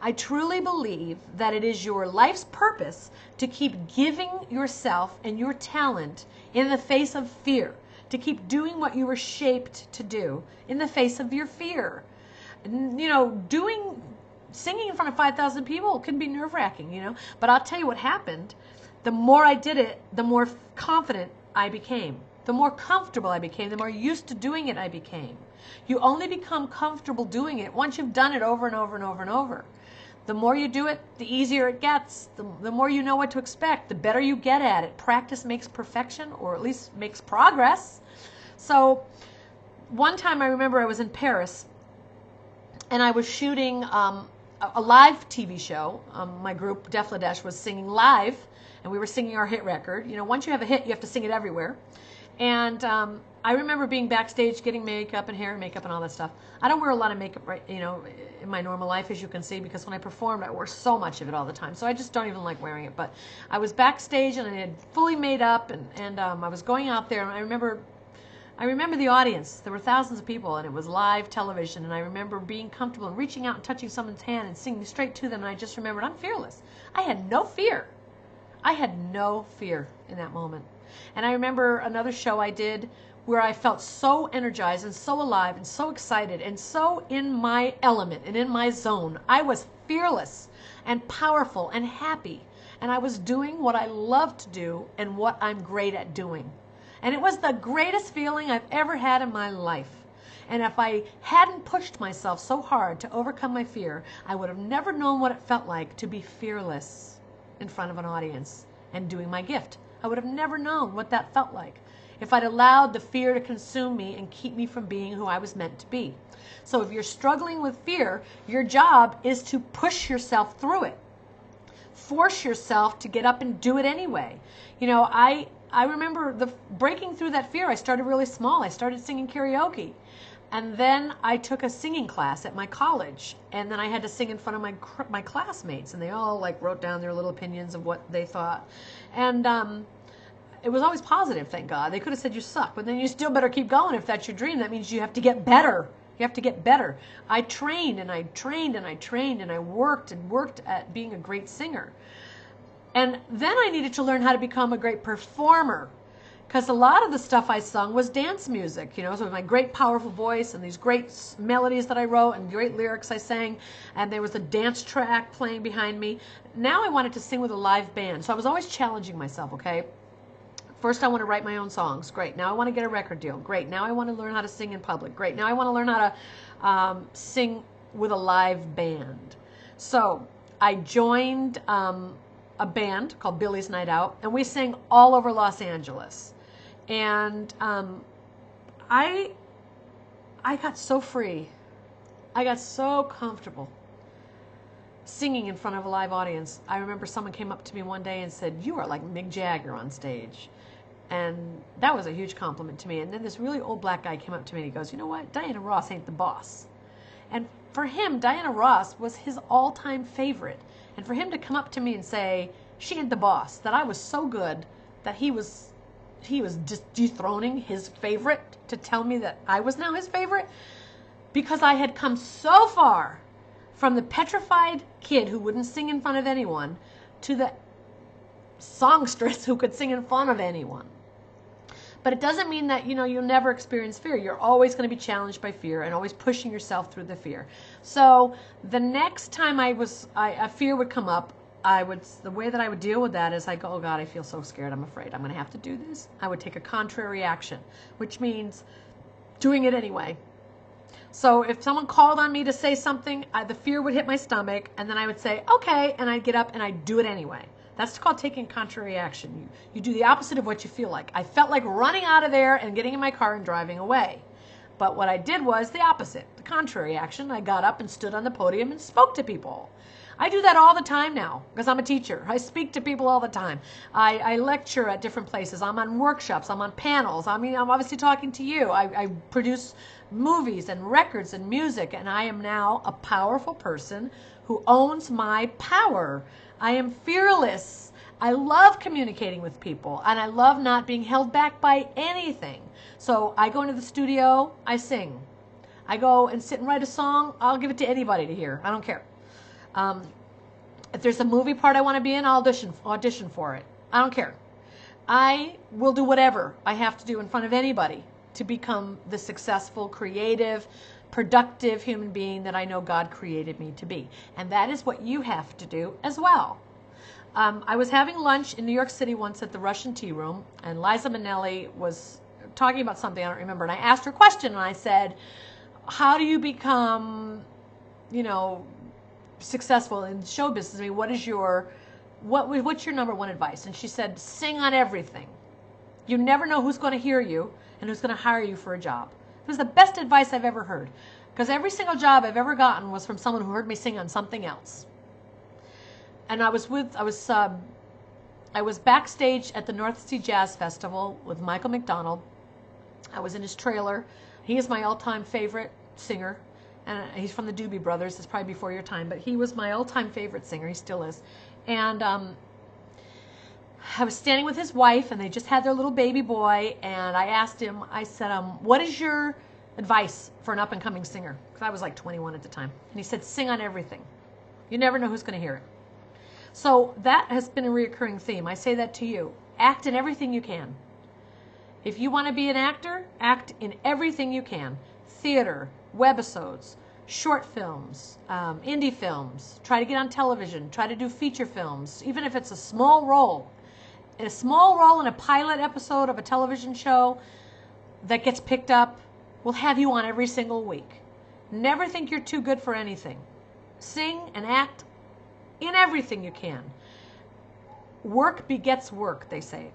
I truly believe that it is your life's purpose to keep giving yourself and your talent in the face of fear, to keep doing what you were shaped to do in the face of your fear. You know, singing in front of 5,000 people can be nerve-wracking, you know, but I'll tell you what happened. The more I did it, the more confident I became. The more comfortable I became, the more used to doing it I became. You only become comfortable doing it once you've done it over and over and over and over. The more you do it, the easier it gets. The more you know what to expect, the better you get at it. Practice makes perfection, or at least makes progress. So one time I remember I was in Paris and I was shooting a live TV show. My group, Defladesh, was singing live, and we were singing our hit record. You know, once you have a hit, you have to sing it everywhere. And I remember being backstage, getting makeup and hair and makeup and all that stuff. I don't wear a lot of makeup, right, you know, in my normal life, as you can see, because when I performed, I wore so much of it all the time. So I just don't even like wearing it. But I was backstage and I had fully made up, and I was going out there, and I remember the audience. There were thousands of people, and it was live television, and I remember being comfortable and reaching out and touching someone's hand and singing straight to them, and I just remembered I'm fearless. I had no fear. I had no fear in that moment. And I remember another show I did where I felt so energized and so alive and so excited and so in my element and in my zone. I was fearless and powerful and happy, and I was doing what I love to do and what I'm great at doing. And it was the greatest feeling I've ever had in my life. And if I hadn't pushed myself so hard to overcome my fear, I would have never known what it felt like to be fearless in front of an audience and doing my gift. I would have never known what that felt like if I'd allowed the fear to consume me and keep me from being who I was meant to be. So if you're struggling with fear, your job is to push yourself through it. Force yourself to get up and do it anyway. You know, I remember breaking through that fear. I started really small. I started singing karaoke. And then I took a singing class at my college, and then I had to sing in front of my classmates, and they all like wrote down their little opinions of what they thought. And it was always positive, thank God. They could have said you suck, but then you still better keep going if that's your dream. That means you have to get better. You have to get better. I trained and I trained and I trained and I worked at being a great singer. And then I needed to learn how to become a great performer, because a lot of the stuff I sung was dance music, you know, so with my great powerful voice and these great melodies that I wrote and great lyrics I sang, and there was a dance track playing behind me. Now I wanted to sing with a live band, so I was always challenging myself, okay? First I want to write my own songs, great. Now I want to get a record deal, great. Now I want to learn how to sing in public, great. Now I want to learn how to sing with a live band. So I joined a band called Billy's Night Out, and we sang all over Los Angeles. And I got so free. I got so comfortable singing in front of a live audience. I remember someone came up to me one day and said, "You are like Mick Jagger on stage." And that was a huge compliment to me. And then this really old black guy came up to me and he goes, "You know what? Diana Ross ain't the boss." And for him, Diana Ross was his all-time favorite. And for him to come up to me and say, "She ain't the boss," that I was so good that he was just dethroning his favorite to tell me that I was now his favorite, because I had come so far from the petrified kid who wouldn't sing in front of anyone to the songstress who could sing in front of anyone. But it doesn't mean that, you know, you'll never experience fear. You're always going to be challenged by fear and always pushing yourself through the fear. So the next time a fear would come up, the way that I would deal with that is I go, "Oh God, I feel so scared, I'm afraid I'm going to have to do this." I would take a contrary action, which means doing it anyway. So if someone called on me to say something, the fear would hit my stomach, and then I would say, "Okay," and I'd get up and I'd do it anyway. That's called taking contrary action. You do the opposite of what you feel like. I felt like running out of there and getting in my car and driving away. But what I did was the opposite, the contrary action. I got up and stood on the podium and spoke to people. I do that all the time now because I'm a teacher. I speak to people all the time. I lecture at different places. I'm on workshops. I'm on panels. I mean, I'm obviously talking to you. I produce movies and records and music, and I am now a powerful person who owns my power. I am fearless. I love communicating with people, and I love not being held back by anything. So I go into the studio, I sing. I go and sit and write a song, I'll give it to anybody to hear. I don't care. If there's a movie part I want to be in, I'll audition for it. I don't care. I will do whatever I have to do in front of anybody to become the successful, creative, productive human being that I know God created me to be. And that is what you have to do as well. I was having lunch in New York City once at the Russian Tea Room, and Liza Minnelli was talking about something I don't remember, and I asked her a question, and I said, how do you become, successful in show business? I mean, what's your number one advice? And she said, sing on everything. You never know who's going to hear you and who's going to hire you for a job. It was the best advice I've ever heard, because every single job I've ever gotten was from someone who heard me sing on something else. And I was backstage at the North Sea Jazz Festival with Michael McDonald. I was in his trailer. He is my all-time favorite singer, and he's from the Doobie Brothers. It's probably before your time, but he was my all-time favorite singer. He still is. And I was standing with his wife, and they just had their little baby boy, and I asked him, I said, what is your advice for an up-and-coming singer? Because I was like 21 at the time. And he said, sing on everything. You never know who's going to hear it. So that has been a recurring theme. I say that to you. Act in everything you can. If you want to be an actor, act in everything you can. Theater, webisodes, short films, indie films. Try to get on television. Try to do feature films, even if it's a small role. A small role in a pilot episode of a television show that gets picked up will have you on every single week. Never think you're too good for anything. Sing and act in everything you can. Work begets work, they say.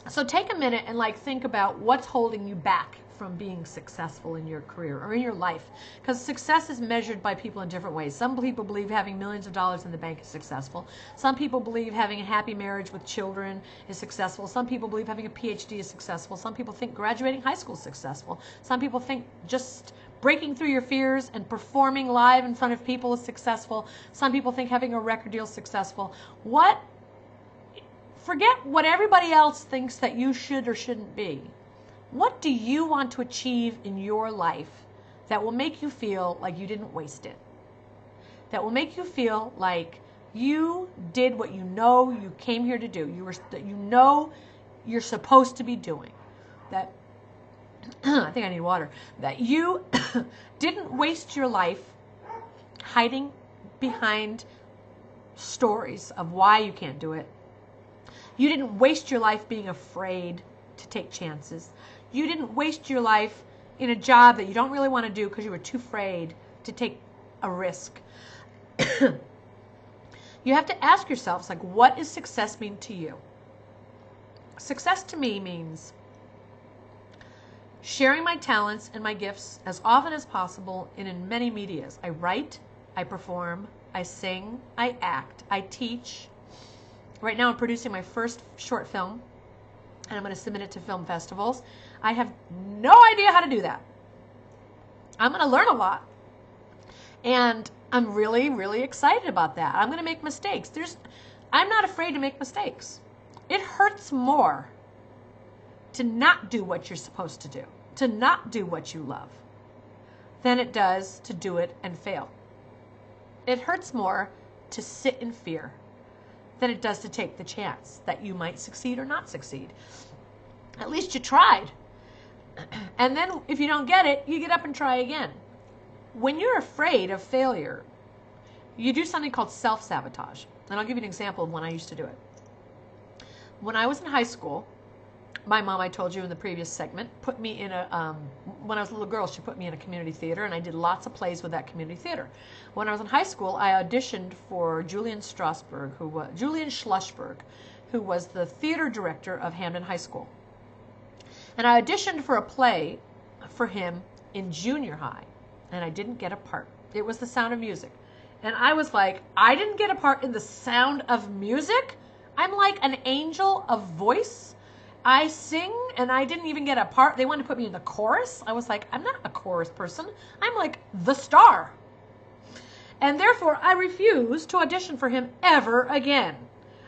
So take a minute and think about what's holding you back from being successful in your career or in your life. Because success is measured by people in different ways. Some people believe having millions of dollars in the bank is successful. Some people believe having a happy marriage with children is successful. Some people believe having a PhD is successful. Some people think graduating high school is successful. Some people think just breaking through your fears and performing live in front of people is successful. Some people think having a record deal is successful. Forget what everybody else thinks that you should or shouldn't be. What do you want to achieve in your life that will make you feel like you didn't waste it? That will make you feel like you did what you know you came here to do. You're supposed to be doing. That I think I need water. That you didn't waste your life hiding behind stories of why you can't do it. You didn't waste your life being afraid to take chances. You didn't waste your life in a job that you don't really want to do because you were too afraid to take a risk. You have to ask yourselves, what does success mean to you? Success to me means sharing my talents and my gifts as often as possible and in many medias. I write, I perform, I sing, I act, I teach. Right now I'm producing my first short film, and I'm going to submit it to film festivals. I have no idea how to do that. I'm going to learn a lot. And I'm really, really excited about that. I'm going to make mistakes. I'm not afraid to make mistakes. It hurts more to not do what you're supposed to do, to not do what you love, than it does to do it and fail. It hurts more to sit in fear than it does to take the chance that you might succeed or not succeed. At least you tried. And then if you don't get it, you get up and try again. When you're afraid of failure, you do something called self-sabotage. And I'll give you an example of when I used to do it. When I was in high school, my mom, I told you in the previous segment, put me in when I was a little girl, she put me in a community theater, and I did lots of plays with that community theater. When I was in high school, I auditioned for Julian Schlussberg, who was the theater director of Hamden High School. And I auditioned for a play for him in junior high, and I didn't get a part. It was The Sound of Music. And I was like, I didn't get a part in The Sound of Music? I'm like an angel of voice. I sing, and I didn't even get a part. They wanted to put me in the chorus. I was like, I'm not a chorus person. I'm like the star. And therefore, I refuse to audition for him ever again.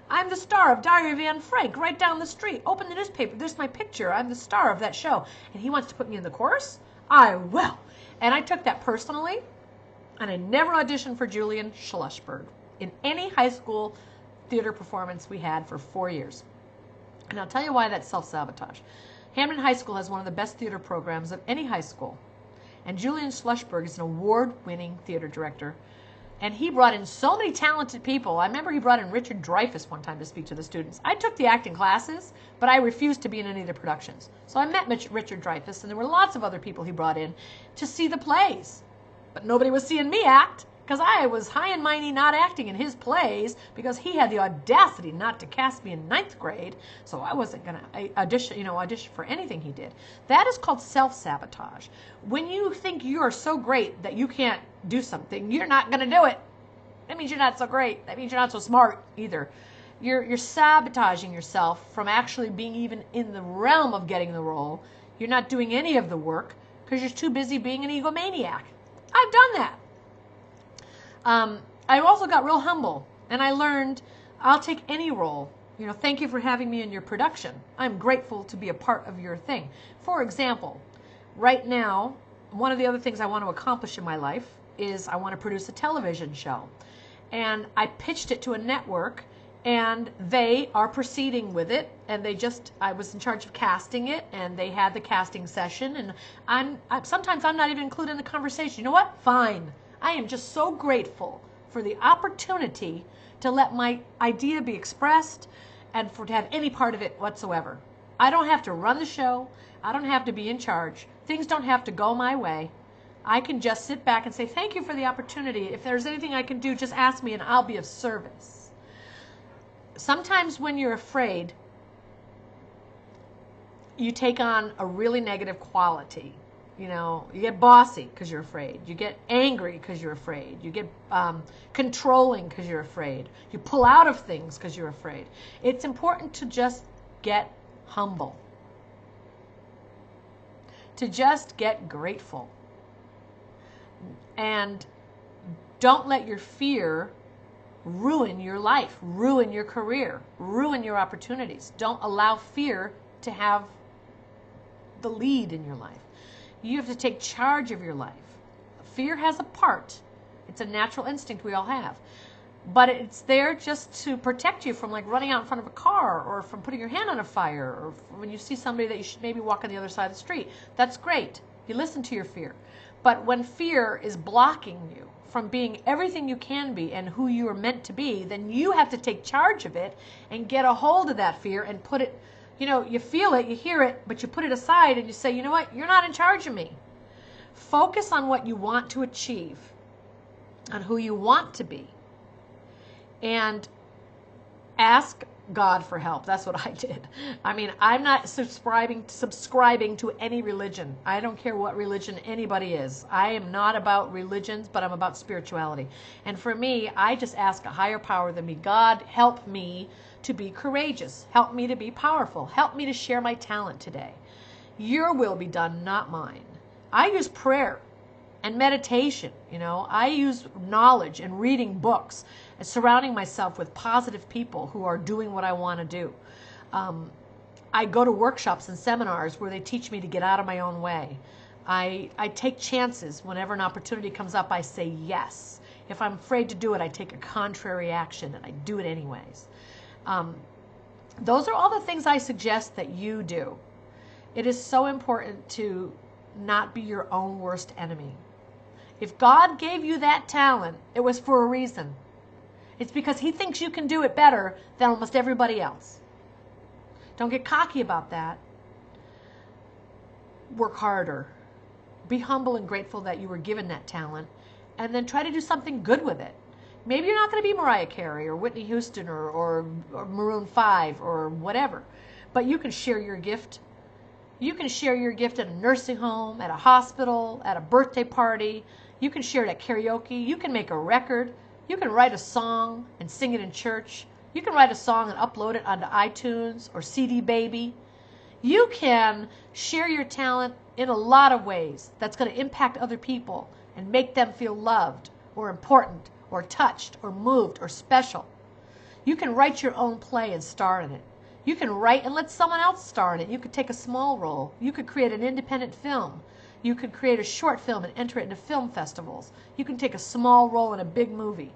I'm the star of Diary of Anne Frank, right down the street. Open the newspaper. There's my picture. I'm the star of that show. And he wants to put me in the chorus? I will. And I took that personally. And I never auditioned for Julian Schlussberg in any high school theater performance we had for 4 years. And I'll tell you why that's self-sabotage. Hamden High School has one of the best theater programs of any high school. And Julian Schlussberg is an award-winning theater director. And he brought in so many talented people. I remember he brought in Richard Dreyfuss one time to speak to the students. I took the acting classes, but I refused to be in any of the productions. So I met Richard Dreyfuss, and there were lots of other people he brought in to see the plays. But nobody was seeing me act, because I was high and mighty not acting in his plays, because he had the audacity not to cast me in 9th grade, so I wasn't going to audition for anything he did. That is called self-sabotage. When you think you are so great that you can't do something, you're not going to do it. That means you're not so great. That means you're not so smart either. You're sabotaging yourself from actually being even in the realm of getting the role. You're not doing any of the work because you're too busy being an egomaniac. I've done that. I also got real humble, and I learned I'll take any role. Thank you for having me in your production. I'm grateful to be a part of your thing. For example, right now, one of the other things I want to accomplish in my life is I want to produce a television show. And I pitched it to a network, and they are proceeding with it, and I was in charge of casting it, and they had the casting session, and sometimes I'm not even included in the conversation. You know what? Fine. I am just so grateful for the opportunity to let my idea be expressed and to have any part of it whatsoever. I don't have to run the show. I don't have to be in charge. Things don't have to go my way. I can just sit back and say, thank you for the opportunity. If there's anything I can do, just ask me and I'll be of service. Sometimes when you're afraid, you take on a really negative quality. You get bossy because you're afraid. You get angry because you're afraid. You get controlling because you're afraid. You pull out of things because you're afraid. It's important to just get humble. To just get grateful. And don't let your fear ruin your life, ruin your career, ruin your opportunities. Don't allow fear to have the lead in your life. You have to take charge of your life. Fear has a part. It's a natural instinct we all have. But it's there just to protect you from running out in front of a car, or from putting your hand on a fire, or when you see somebody that you should maybe walk on the other side of the street. That's great. You listen to your fear. But when fear is blocking you from being everything you can be and who you are meant to be, then you have to take charge of it and get a hold of that fear and put it, you feel it, you hear it, but you put it aside and you say, you know what, you're not in charge of me. Focus on what you want to achieve, on who you want to be, and ask God for help. That's what I did. I'm not subscribing to any religion. I don't care what religion anybody is. I am not about religions, but I'm about spirituality. And for me, I just ask a higher power than me. God, help me to be courageous. Help me to be powerful. Help me to share my talent today. Your will be done, not mine. I use prayer and meditation. I use knowledge and reading books and surrounding myself with positive people who are doing what I want to do. I go to workshops and seminars where they teach me to get out of my own way. I take chances. Whenever an opportunity comes up, I say yes. If I'm afraid to do it, I take a contrary action and I do it anyways. Those are all the things I suggest that you do. It is so important to not be your own worst enemy. If God gave you that talent, it was for a reason. It's because He thinks you can do it better than almost everybody else. Don't get cocky about that. Work harder. Be humble and grateful that you were given that talent, and then try to do something good with it. Maybe you're not going to be Mariah Carey or Whitney Houston or Maroon 5 or whatever, but you can share your gift. You can share your gift at a nursing home, at a hospital, at a birthday party. You can share it at karaoke. You can make a record. You can write a song and sing it in church. You can write a song and upload it onto iTunes or CD Baby. You can share your talent in a lot of ways that's going to impact other people and make them feel loved or important or touched or moved or special. You can write your own play and star in it. You can write and let someone else star in it. You could take a small role. You could create an independent film. You could create a short film and enter it into film festivals. You can take a small role in a big movie.